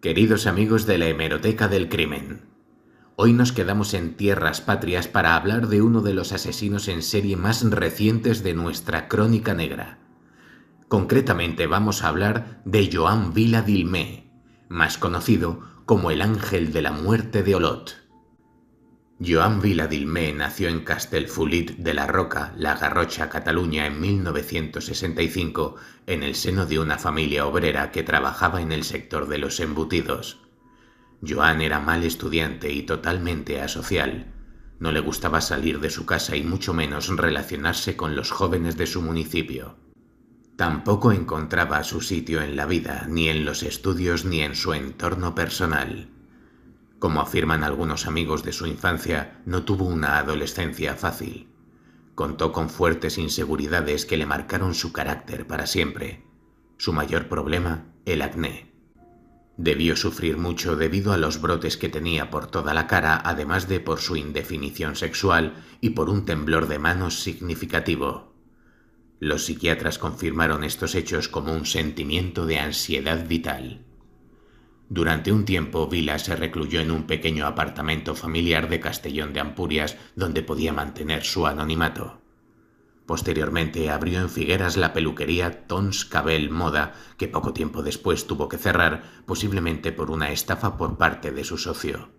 Queridos amigos de la Hemeroteca del Crimen, hoy nos quedamos en tierras patrias para hablar de uno de los asesinos en serie más recientes de nuestra crónica negra. Concretamente vamos a hablar de Joan Vila d'Ilmé, más conocido como el Ángel de la Muerte de Olot. Joan Vila d'Ilmé nació en Castellfollit de la Roca, La Garrotxa, Cataluña, en 1965, en el seno de una familia obrera que trabajaba en el sector de los embutidos. Joan era mal estudiante y totalmente asocial. No le gustaba salir de su casa y mucho menos relacionarse con los jóvenes de su municipio. Tampoco encontraba su sitio en la vida, ni en los estudios ni en su entorno personal. Como afirman algunos amigos de su infancia, no tuvo una adolescencia fácil. Contó con fuertes inseguridades que le marcaron su carácter para siempre. Su mayor problema, el acné. Debió sufrir mucho debido a los brotes que tenía por toda la cara, además de por su indefinición sexual y por un temblor de manos significativo. Los psiquiatras confirmaron estos hechos como un sentimiento de ansiedad vital. Durante un tiempo, Vila se recluyó en un pequeño apartamento familiar de Castellón de Ampurias, donde podía mantener su anonimato. Posteriormente abrió en Figueras la peluquería Tons Cabell Moda, que poco tiempo después tuvo que cerrar, posiblemente por una estafa por parte de su socio.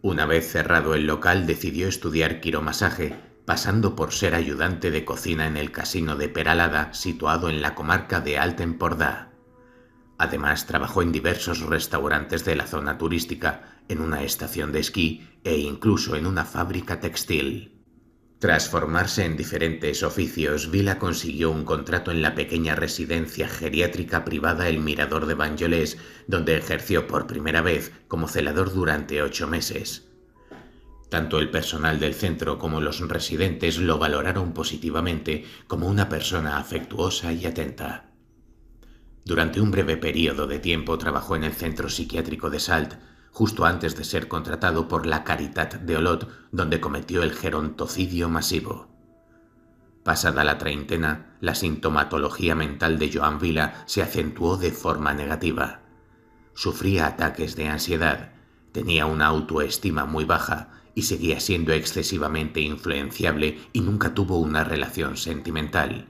Una vez cerrado el local, decidió estudiar quiromasaje, pasando por ser ayudante de cocina en el Casino de Peralada, situado en la comarca de Alt Empordà. Además, trabajó en diversos restaurantes de la zona turística, en una estación de esquí e incluso en una fábrica textil. Tras formarse en diferentes oficios, Vila consiguió un contrato en la pequeña residencia geriátrica privada El Mirador de Banyoles, donde ejerció por primera vez como celador durante 8 meses. Tanto el personal del centro como los residentes lo valoraron positivamente como una persona afectuosa y atenta. Durante un breve periodo de tiempo trabajó en el centro psiquiátrico de Salt, justo antes de ser contratado por la Caritat de Olot, donde cometió el gerontocidio masivo. Pasada la treintena, la sintomatología mental de Joan Vila se acentuó de forma negativa. Sufría ataques de ansiedad, tenía una autoestima muy baja y seguía siendo excesivamente influenciable y nunca tuvo una relación sentimental.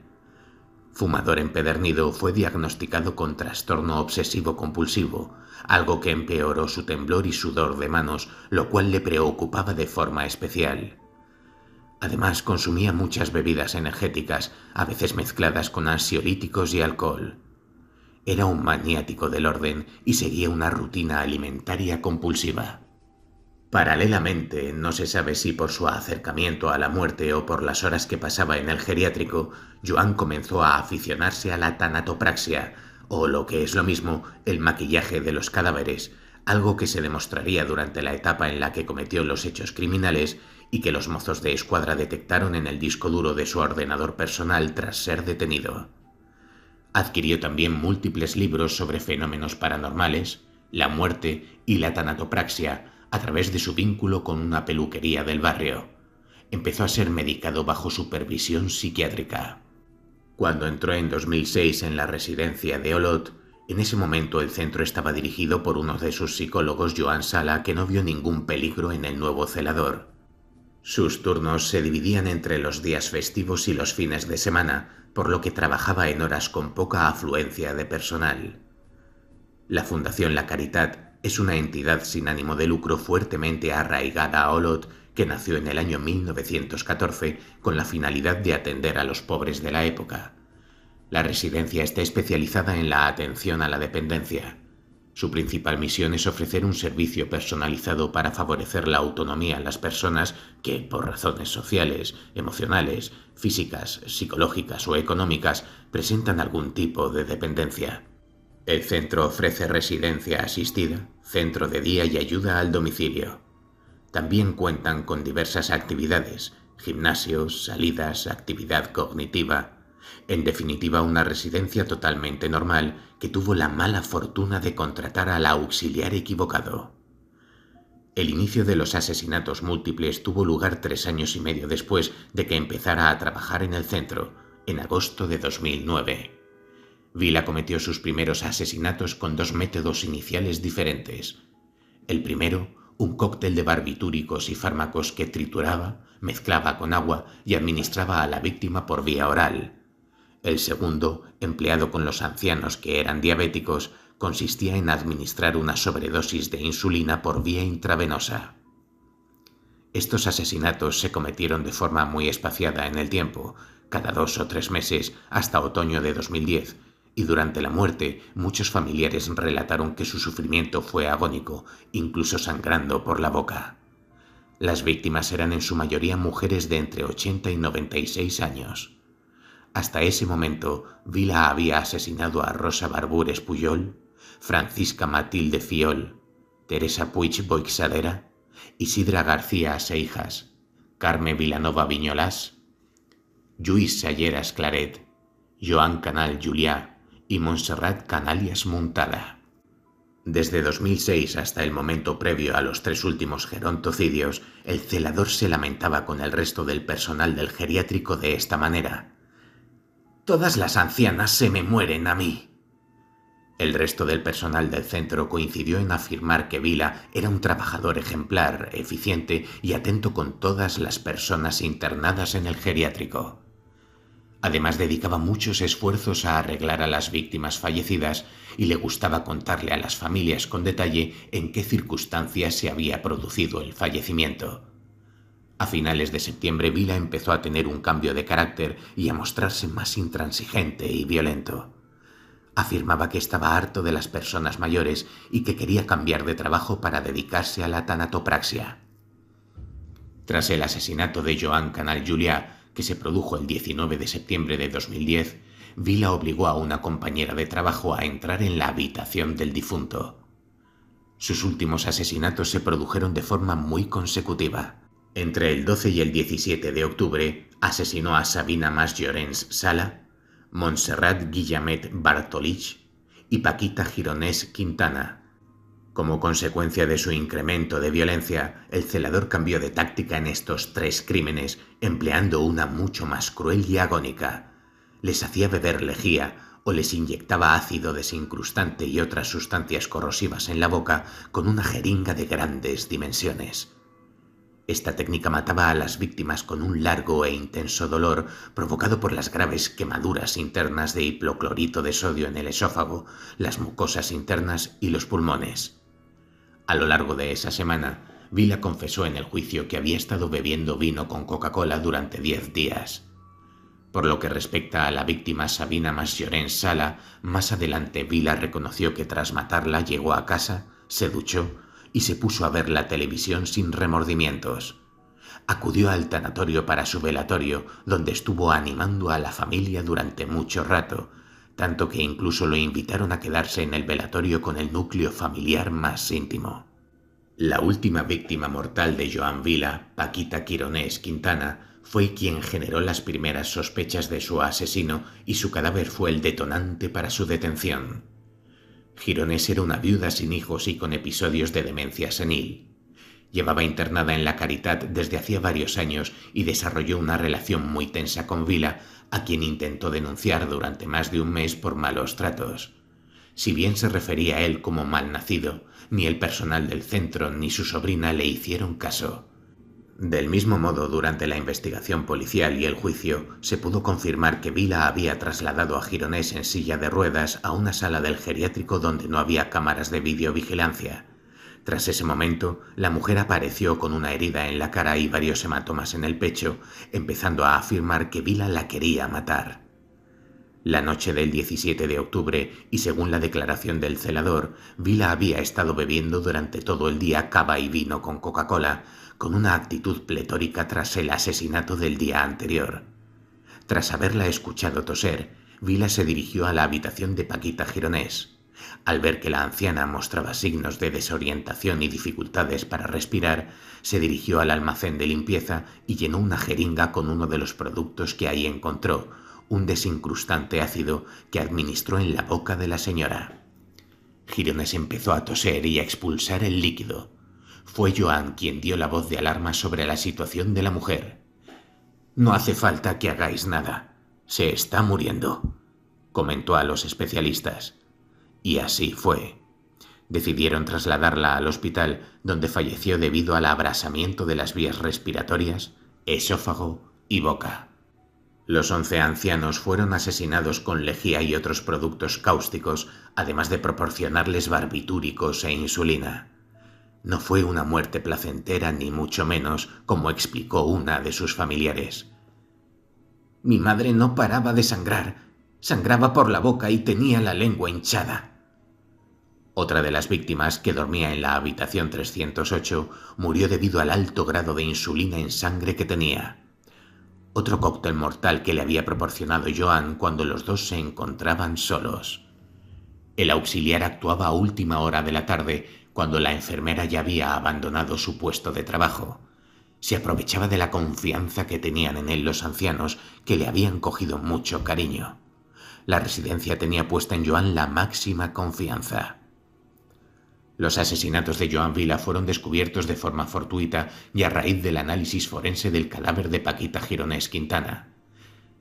Fumador empedernido, fue diagnosticado con trastorno obsesivo-compulsivo, algo que empeoró su temblor y sudor de manos, lo cual le preocupaba de forma especial. Además, consumía muchas bebidas energéticas, a veces mezcladas con ansiolíticos y alcohol. Era un maniático del orden y seguía una rutina alimentaria compulsiva. Paralelamente, no se sabe si por su acercamiento a la muerte o por las horas que pasaba en el geriátrico, Joan comenzó a aficionarse a la tanatopraxia, o lo que es lo mismo, el maquillaje de los cadáveres, algo que se demostraría durante la etapa en la que cometió los hechos criminales y que los mozos de escuadra detectaron en el disco duro de su ordenador personal tras ser detenido. Adquirió también múltiples libros sobre fenómenos paranormales, la muerte y la tanatopraxia, a través de su vínculo con una peluquería del barrio. Empezó a ser medicado bajo supervisión psiquiátrica. Cuando entró en 2006 en la residencia de Olot, en ese momento el centro estaba dirigido por uno de sus psicólogos, Joan Sala, que no vio ningún peligro en el nuevo celador. Sus turnos se dividían entre los días festivos y los fines de semana, por lo que trabajaba en horas con poca afluencia de personal. La Fundación La Caritat es una entidad sin ánimo de lucro fuertemente arraigada a Olot, que nació en el año 1914 con la finalidad de atender a los pobres de la época. La residencia está especializada en la atención a la dependencia. Su principal misión es ofrecer un servicio personalizado para favorecer la autonomía a las personas que, por razones sociales, emocionales, físicas, psicológicas o económicas, presentan algún tipo de dependencia. El centro ofrece residencia asistida, centro de día y ayuda al domicilio. También cuentan con diversas actividades, gimnasios, salidas, actividad cognitiva. En definitiva, una residencia totalmente normal que tuvo la mala fortuna de contratar al auxiliar equivocado. El inicio de los asesinatos múltiples tuvo lugar 3 años y medio después de que empezara a trabajar en el centro, en agosto de 2009. Vila cometió sus primeros asesinatos con dos métodos iniciales diferentes. El primero, un cóctel de barbitúricos y fármacos que trituraba, mezclaba con agua y administraba a la víctima por vía oral. El segundo, empleado con los ancianos que eran diabéticos, consistía en administrar una sobredosis de insulina por vía intravenosa. Estos asesinatos se cometieron de forma muy espaciada en el tiempo, cada 2 o 3 meses hasta otoño de 2010, y durante la muerte muchos familiares relataron que su sufrimiento fue agónico, incluso sangrando por la boca. Las víctimas eran en su mayoría mujeres de entre 80 y 96 años. Hasta ese momento, Vila había asesinado a Rosa Barbures Pujol, Francisca Matilde Fiol, Teresa Puig Boixadera, Isidra García Seijas, Carme Vilanova Viñolas, Lluís Salleras Claret, Joan Canal Julià y Montserrat Canalias Muntada. Desde 2006 hasta el momento previo a los 3 últimos gerontocidios, el celador se lamentaba con el resto del personal del geriátrico de esta manera: «Todas las ancianas se me mueren a mí». El resto del personal del centro coincidió en afirmar que Vila era un trabajador ejemplar, eficiente y atento con todas las personas internadas en el geriátrico. Además, dedicaba muchos esfuerzos a arreglar a las víctimas fallecidas y le gustaba contarle a las familias con detalle en qué circunstancias se había producido el fallecimiento. A finales de septiembre, Vila empezó a tener un cambio de carácter y a mostrarse más intransigente y violento. Afirmaba que estaba harto de las personas mayores y que quería cambiar de trabajo para dedicarse a la tanatopraxia. Tras el asesinato de Joan Canal Julià, que se produjo el 19 de septiembre de 2010, Vila obligó a una compañera de trabajo a entrar en la habitación del difunto. Sus últimos asesinatos se produjeron de forma muy consecutiva. Entre el 12 y el 17 de octubre asesinó a Sabina Mas Llorens Sala, Montserrat Guillamet Bartolich y Paquita Gironès Quintana. Como consecuencia de su incremento de violencia, el celador cambió de táctica en estos 3 crímenes, empleando una mucho más cruel y agónica. Les hacía beber lejía o les inyectaba ácido desincrustante y otras sustancias corrosivas en la boca con una jeringa de grandes dimensiones. Esta técnica mataba a las víctimas con un largo e intenso dolor provocado por las graves quemaduras internas de hipoclorito de sodio en el esófago, las mucosas internas y los pulmones. A lo largo de esa semana, Vila confesó en el juicio que había estado bebiendo vino con Coca-Cola durante 10 días. Por lo que respecta a la víctima Sabina Mas Llorens Sala, más adelante Vila reconoció que tras matarla llegó a casa, se duchó y se puso a ver la televisión sin remordimientos. Acudió al tanatorio para su velatorio, donde estuvo animando a la familia durante mucho rato, tanto que incluso lo invitaron a quedarse en el velatorio con el núcleo familiar más íntimo. La última víctima mortal de Joan Vila, Paquita Gironès Quintana, fue quien generó las primeras sospechas de su asesino y su cadáver fue el detonante para su detención. Gironès era una viuda sin hijos y con episodios de demencia senil. Llevaba internada en la Caritat desde hacía varios años y desarrolló una relación muy tensa con Vila, a quien intentó denunciar durante más de un mes por malos tratos. Si bien se refería a él como malnacido, ni el personal del centro ni su sobrina le hicieron caso. Del mismo modo, durante la investigación policial y el juicio, se pudo confirmar que Vila había trasladado a Gironès en silla de ruedas a una sala del geriátrico donde no había cámaras de videovigilancia. Tras ese momento, la mujer apareció con una herida en la cara y varios hematomas en el pecho, empezando a afirmar que Vila la quería matar. La noche del 17 de octubre, y según la declaración del celador, Vila había estado bebiendo durante todo el día cava y vino con Coca-Cola, con una actitud pletórica tras el asesinato del día anterior. Tras haberla escuchado toser, Vila se dirigió a la habitación de Paquita Gironès. Al ver que la anciana mostraba signos de desorientación y dificultades para respirar, se dirigió al almacén de limpieza y llenó una jeringa con uno de los productos que ahí encontró, un desincrustante ácido que administró en la boca de la señora. Gironès empezó a toser y a expulsar el líquido. Fue Joan quien dio la voz de alarma sobre la situación de la mujer. «No hace falta que hagáis nada. Se está muriendo». comentó a los especialistas. Y así fue. Decidieron trasladarla al hospital, donde falleció debido al abrasamiento de las vías respiratorias, esófago y boca. Los 11 ancianos fueron asesinados con lejía y otros productos cáusticos, además de proporcionarles barbitúricos e insulina. No fue una muerte placentera ni mucho menos, como explicó una de sus familiares. Mi madre no paraba de sangrar, sangraba por la boca y tenía la lengua hinchada. Otra de las víctimas, que dormía en la habitación 308, murió debido al alto grado de insulina en sangre que tenía. Otro cóctel mortal que le había proporcionado Joan cuando los dos se encontraban solos. El auxiliar actuaba a última hora de la tarde, cuando la enfermera ya había abandonado su puesto de trabajo. Se aprovechaba de la confianza que tenían en él los ancianos, que le habían cogido mucho cariño. La residencia tenía puesta en Joan la máxima confianza. Los asesinatos de Joan Vila fueron descubiertos de forma fortuita y a raíz del análisis forense del cadáver de Paquita Gironès Quintana.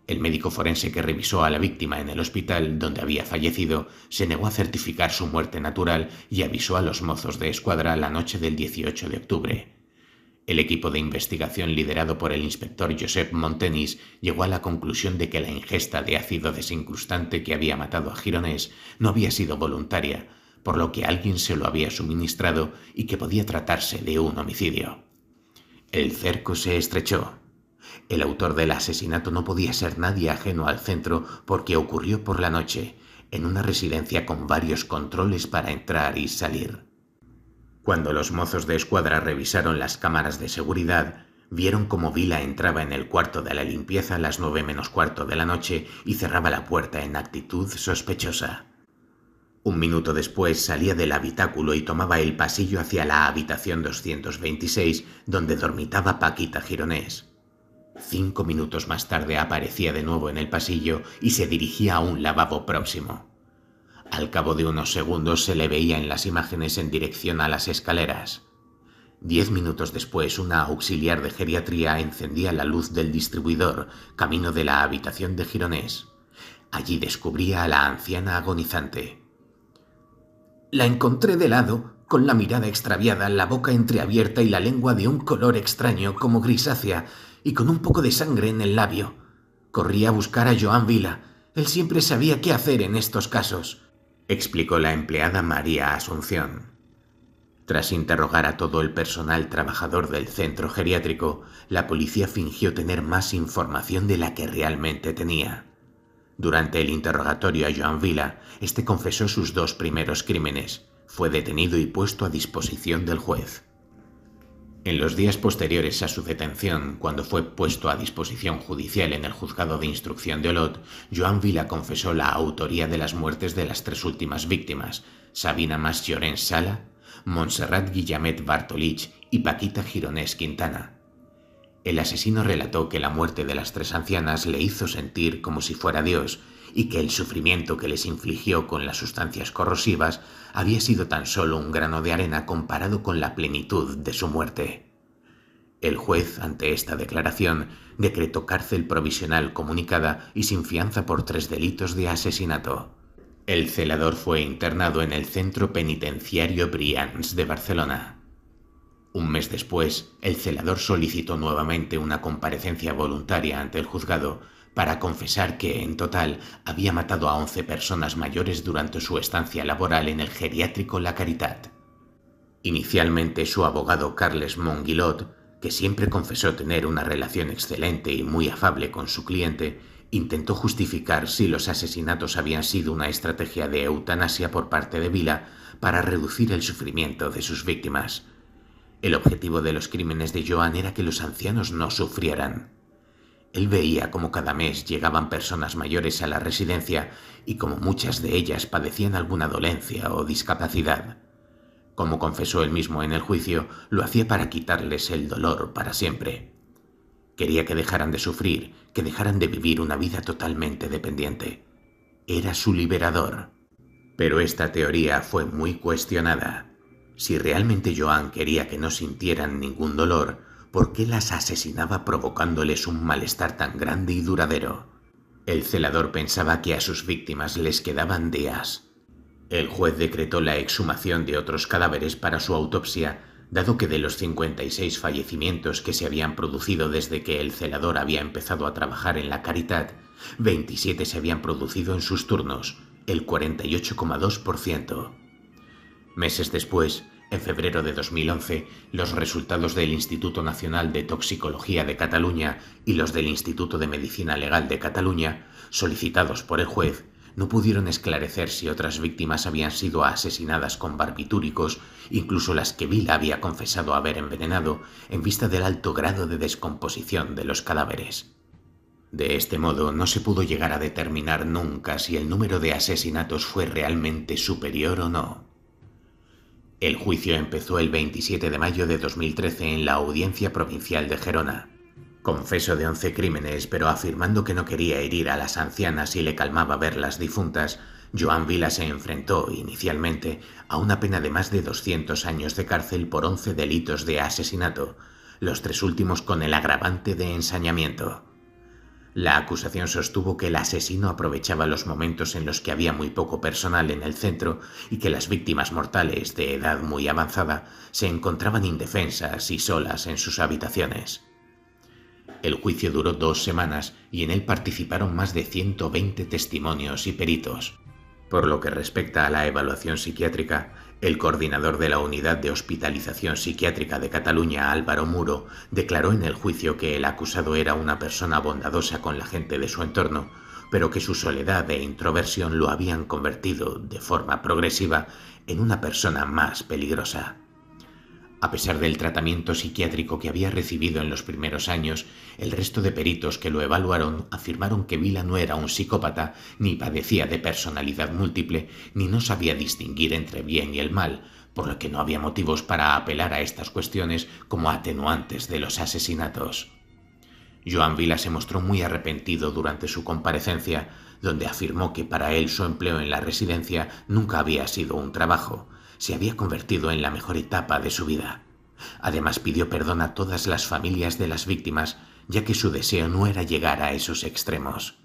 El médico forense que revisó a la víctima en el hospital donde había fallecido se negó a certificar su muerte natural y avisó a los mozos de escuadra la noche del 18 de octubre. El equipo de investigación liderado por el inspector Josep Montenis llegó a la conclusión de que la ingesta de ácido desincrustante que había matado a Gironès no había sido voluntaria, por lo que alguien se lo había suministrado y que podía tratarse de un homicidio. El cerco se estrechó. El autor del asesinato no podía ser nadie ajeno al centro porque ocurrió por la noche, en una residencia con varios controles para entrar y salir. Cuando los mozos de escuadra revisaron las cámaras de seguridad, vieron cómo Vila entraba en el cuarto de la limpieza a las 9 menos cuarto de la noche y cerraba la puerta en actitud sospechosa. Un minuto después salía del habitáculo y tomaba el pasillo hacia la habitación 226, donde dormitaba Paquita Gironès. 5 minutos más tarde aparecía de nuevo en el pasillo y se dirigía a un lavabo próximo. Al cabo de unos segundos se le veía en las imágenes en dirección a las escaleras. 10 minutos después, una auxiliar de geriatría encendía la luz del distribuidor, camino de la habitación de Gironès. Allí descubría a la anciana agonizante. La encontré de lado, con la mirada extraviada, la boca entreabierta y la lengua de un color extraño como grisácea y con un poco de sangre en el labio. Corrí a buscar a Joan Vila. Él siempre sabía qué hacer en estos casos, explicó la empleada María Asunción. Tras interrogar a todo el personal trabajador del centro geriátrico, la policía fingió tener más información de la que realmente tenía. Durante el interrogatorio a Joan Vila, este confesó sus 2 primeros crímenes. Fue detenido y puesto a disposición del juez. En los días posteriores a su detención, cuando fue puesto a disposición judicial en el juzgado de instrucción de Olot, Joan Vila confesó la autoría de las muertes de las 3 últimas víctimas, Sabina Mas Llorens Sala, Montserrat Guillamet Bartolich y Paquita Gironès Quintana. El asesino relató que la muerte de las 3 ancianas le hizo sentir como si fuera Dios y que el sufrimiento que les infligió con las sustancias corrosivas había sido tan solo un grano de arena comparado con la plenitud de su muerte. El juez, ante esta declaración, decretó cárcel provisional comunicada y sin fianza por 3 delitos de asesinato. El celador fue internado en el centro penitenciario Brians de Barcelona. Un mes después, el celador solicitó nuevamente una comparecencia voluntaria ante el juzgado para confesar que, en total, había matado a 11 personas mayores durante su estancia laboral en el geriátrico La Caritat. Inicialmente, su abogado Carles Monguilot, que siempre confesó tener una relación excelente y muy afable con su cliente, intentó justificar si los asesinatos habían sido una estrategia de eutanasia por parte de Vila para reducir el sufrimiento de sus víctimas. El objetivo de los crímenes de Joan era que los ancianos no sufrieran. Él veía cómo cada mes llegaban personas mayores a la residencia y como muchas de ellas padecían alguna dolencia o discapacidad. Como confesó él mismo en el juicio, lo hacía para quitarles el dolor para siempre. Quería que dejaran de sufrir, que dejaran de vivir una vida totalmente dependiente. Era su liberador. Pero esta teoría fue muy cuestionada. Si realmente Joan quería que no sintieran ningún dolor, ¿por qué las asesinaba provocándoles un malestar tan grande y duradero? El celador pensaba que a sus víctimas les quedaban días. El juez decretó la exhumación de otros cadáveres para su autopsia, dado que de los 56 fallecimientos que se habían producido desde que el celador había empezado a trabajar en la Caritat, 27 se habían producido en sus turnos, el 48,2%. Meses después, en febrero de 2011, los resultados del Instituto Nacional de Toxicología de Cataluña y los del Instituto de Medicina Legal de Cataluña, solicitados por el juez, no pudieron esclarecer si otras víctimas habían sido asesinadas con barbitúricos, incluso las que Vila había confesado haber envenenado, en vista del alto grado de descomposición de los cadáveres. De este modo, no se pudo llegar a determinar nunca si el número de asesinatos fue realmente superior o no. El juicio empezó el 27 de mayo de 2013 en la Audiencia Provincial de Gerona. Confesó de 11 crímenes, pero afirmando que no quería herir a las ancianas y le calmaba verlas difuntas, Joan Vila se enfrentó, inicialmente, a una pena de más de 200 años de cárcel por 11 delitos de asesinato, los 3 últimos con el agravante de ensañamiento. La acusación sostuvo que el asesino aprovechaba los momentos en los que había muy poco personal en el centro y que las víctimas mortales, de edad muy avanzada, se encontraban indefensas y solas en sus habitaciones. El juicio duró 2 semanas y en él participaron más de 120 testimonios y peritos. Por lo que respecta a la evaluación psiquiátrica, el coordinador de la Unidad de Hospitalización Psiquiátrica de Cataluña, Álvaro Muro, declaró en el juicio que el acusado era una persona bondadosa con la gente de su entorno, pero que su soledad e introversión lo habían convertido, de forma progresiva, en una persona más peligrosa. A pesar del tratamiento psiquiátrico que había recibido en los primeros años, el resto de peritos que lo evaluaron afirmaron que Vila no era un psicópata, ni padecía de personalidad múltiple, ni no sabía distinguir entre bien y el mal, por lo que no había motivos para apelar a estas cuestiones como atenuantes de los asesinatos. Joan Vila se mostró muy arrepentido durante su comparecencia, donde afirmó que para él su empleo en la residencia nunca había sido un trabajo, se había convertido en la mejor etapa de su vida. Además pidió perdón a todas las familias de las víctimas, ya que su deseo no era llegar a esos extremos.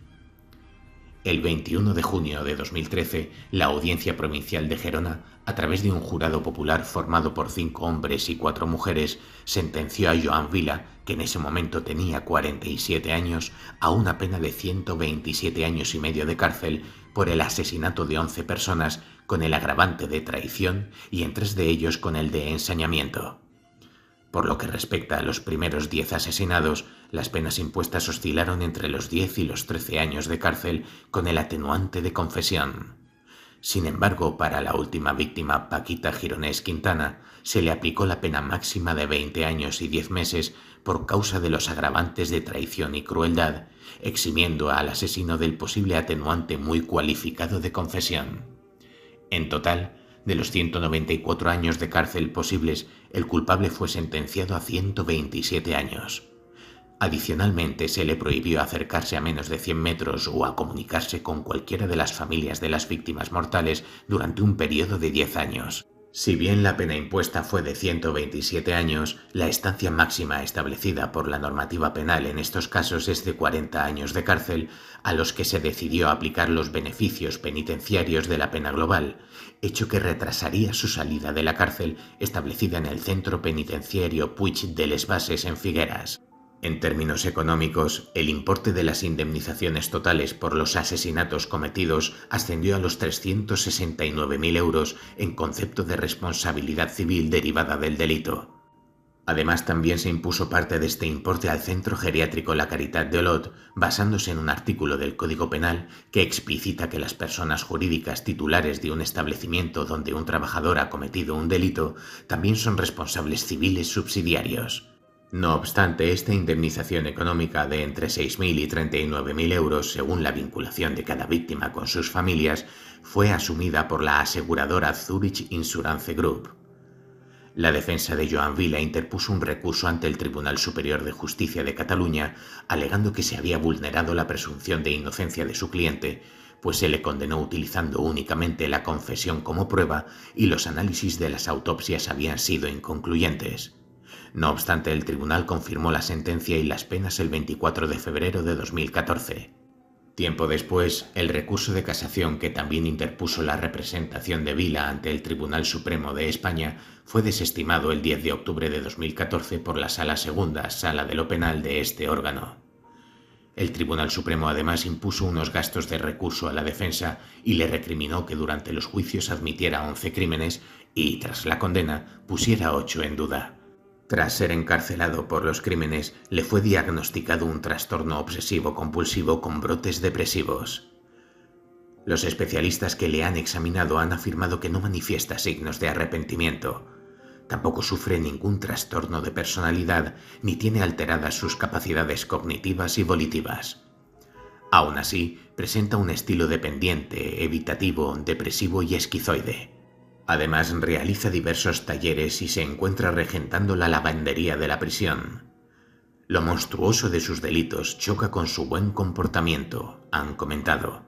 El 21 de junio de 2013, la Audiencia Provincial de Gerona, a través de un jurado popular formado por 5 hombres y 4 mujeres, sentenció a Joan Vila, que en ese momento tenía 47 años, a una pena de 127 años y medio de cárcel por el asesinato de 11 personas con el agravante de traición y en 3 de ellos con el de ensañamiento. Por lo que respecta a los primeros 10 asesinados, las penas impuestas oscilaron entre los 10 y los 13 años de cárcel con el atenuante de confesión. Sin embargo, para la última víctima, Paquita Gironès Quintana, se le aplicó la pena máxima de 20 años y 10 meses por causa de los agravantes de traición y crueldad, eximiendo al asesino del posible atenuante muy cualificado de confesión. En total, de los 194 años de cárcel posibles, el culpable fue sentenciado a 127 años. Adicionalmente, se le prohibió acercarse a menos de 100 metros o a comunicarse con cualquiera de las familias de las víctimas mortales durante un periodo de 10 años. Si bien la pena impuesta fue de 127 años, la estancia máxima establecida por la normativa penal en estos casos es de 40 años de cárcel, a los que se decidió aplicar los beneficios penitenciarios de la pena global, hecho que retrasaría su salida de la cárcel establecida en el Centro Penitenciario Puig de les Basses en Figueras. En términos económicos, el importe de las indemnizaciones totales por los asesinatos cometidos ascendió a los 369.000 euros en concepto de responsabilidad civil derivada del delito. Además, también se impuso parte de este importe al Centro Geriátrico La Caritat de Olot, basándose en un artículo del Código Penal que explicita que las personas jurídicas titulares de un establecimiento donde un trabajador ha cometido un delito también son responsables civiles subsidiarios. No obstante, esta indemnización económica de entre 6.000 y 39.000 euros, según la vinculación de cada víctima con sus familias, fue asumida por la aseguradora Zurich Insurance Group. La defensa de Joan Vila interpuso un recurso ante el Tribunal Superior de Justicia de Cataluña, alegando que se había vulnerado la presunción de inocencia de su cliente, pues se le condenó utilizando únicamente la confesión como prueba y los análisis de las autopsias habían sido inconcluyentes. No obstante, el tribunal confirmó la sentencia y las penas el 24 de febrero de 2014. Tiempo después, el recurso de casación que también interpuso la representación de Vila ante el Tribunal Supremo de España fue desestimado el 10 de octubre de 2014 por la Sala Segunda, Sala de lo Penal de este órgano. El Tribunal Supremo además impuso unos gastos de recurso a la defensa y le recriminó que durante los juicios admitiera 11 crímenes y, tras la condena, pusiera 8 en duda. Tras ser encarcelado por los crímenes, le fue diagnosticado un trastorno obsesivo-compulsivo con brotes depresivos. Los especialistas que le han examinado han afirmado que no manifiesta signos de arrepentimiento. Tampoco sufre ningún trastorno de personalidad ni tiene alteradas sus capacidades cognitivas y volitivas. Aún así, presenta un estilo dependiente, evitativo, depresivo y esquizoide. Además, realiza diversos talleres y se encuentra regentando la lavandería de la prisión. Lo monstruoso de sus delitos choca con su buen comportamiento, han comentado.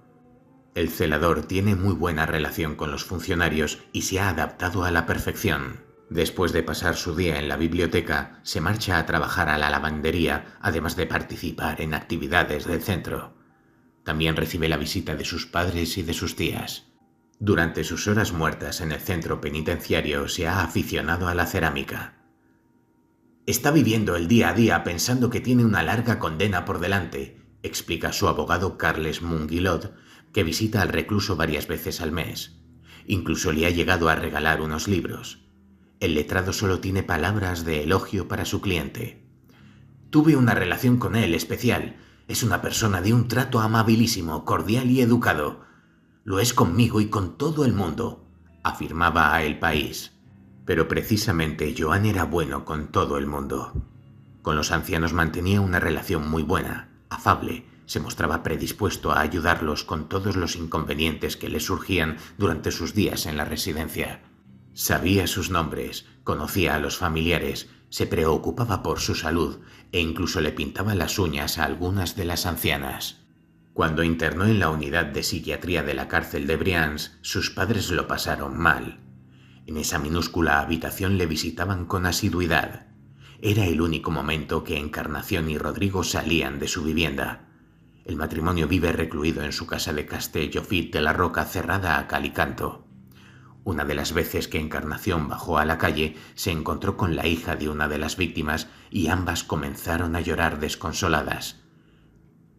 El celador tiene muy buena relación con los funcionarios y se ha adaptado a la perfección. Después de pasar su día en la biblioteca, se marcha a trabajar a la lavandería, además de participar en actividades del centro. También recibe la visita de sus padres y de sus tías. Durante sus horas muertas en el centro penitenciario se ha aficionado a la cerámica. Está viviendo el día a día pensando que tiene una larga condena por delante, explica su abogado Carles Munguilot, que visita al recluso varias veces al mes. Incluso le ha llegado a regalar unos libros. El letrado solo tiene palabras de elogio para su cliente. Tuve una relación con él especial. Es una persona de un trato amabilísimo, cordial y educado. Lo es conmigo y con todo el mundo, afirmaba a El País. Pero precisamente Joan era bueno con todo el mundo. Con los ancianos mantenía una relación muy buena, afable, se mostraba predispuesto a ayudarlos con todos los inconvenientes que les surgían durante sus días en la residencia. Sabía sus nombres, conocía a los familiares, se preocupaba por su salud e incluso le pintaba las uñas a algunas de las ancianas. Cuando internó en la unidad de psiquiatría de la cárcel de Brians, sus padres lo pasaron mal. En esa minúscula habitación le visitaban con asiduidad. Era el único momento que Encarnación y Rodrigo salían de su vivienda. El matrimonio vive recluido en su casa de Castelldefels de la Roca cerrada a cal y canto. Una de las veces que Encarnación bajó a la calle, se encontró con la hija de una de las víctimas y ambas comenzaron a llorar desconsoladas.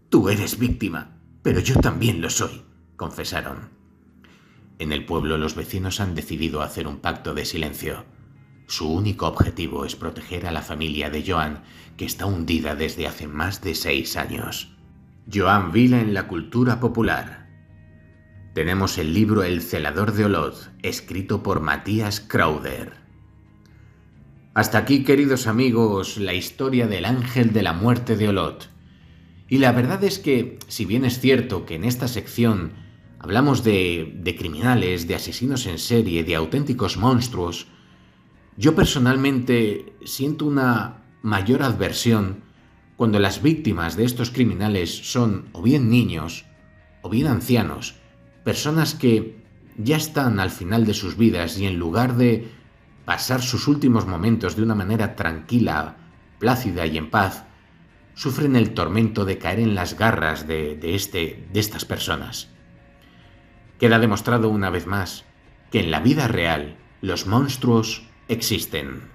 «Tú eres víctima, pero yo también lo soy», confesaron. En el pueblo los vecinos han decidido hacer un pacto de silencio. Su único objetivo es proteger a la familia de Joan, que está hundida desde hace más de 6 años. Joan Vila en la cultura popular. Tenemos el libro El celador de Olot, escrito por Matías Crowder. Hasta aquí, queridos amigos, la historia del ángel de la muerte de Olot. Y la verdad es que, si bien es cierto que en esta sección hablamos de criminales, de asesinos en serie, de auténticos monstruos, yo personalmente siento una mayor adversión cuando las víctimas de estos criminales son o bien niños o bien ancianos, personas que ya están al final de sus vidas y en lugar de pasar sus últimos momentos de una manera tranquila, plácida y en paz, sufren el tormento de caer en las garras de estas personas. Queda demostrado una vez más que en la vida real los monstruos existen.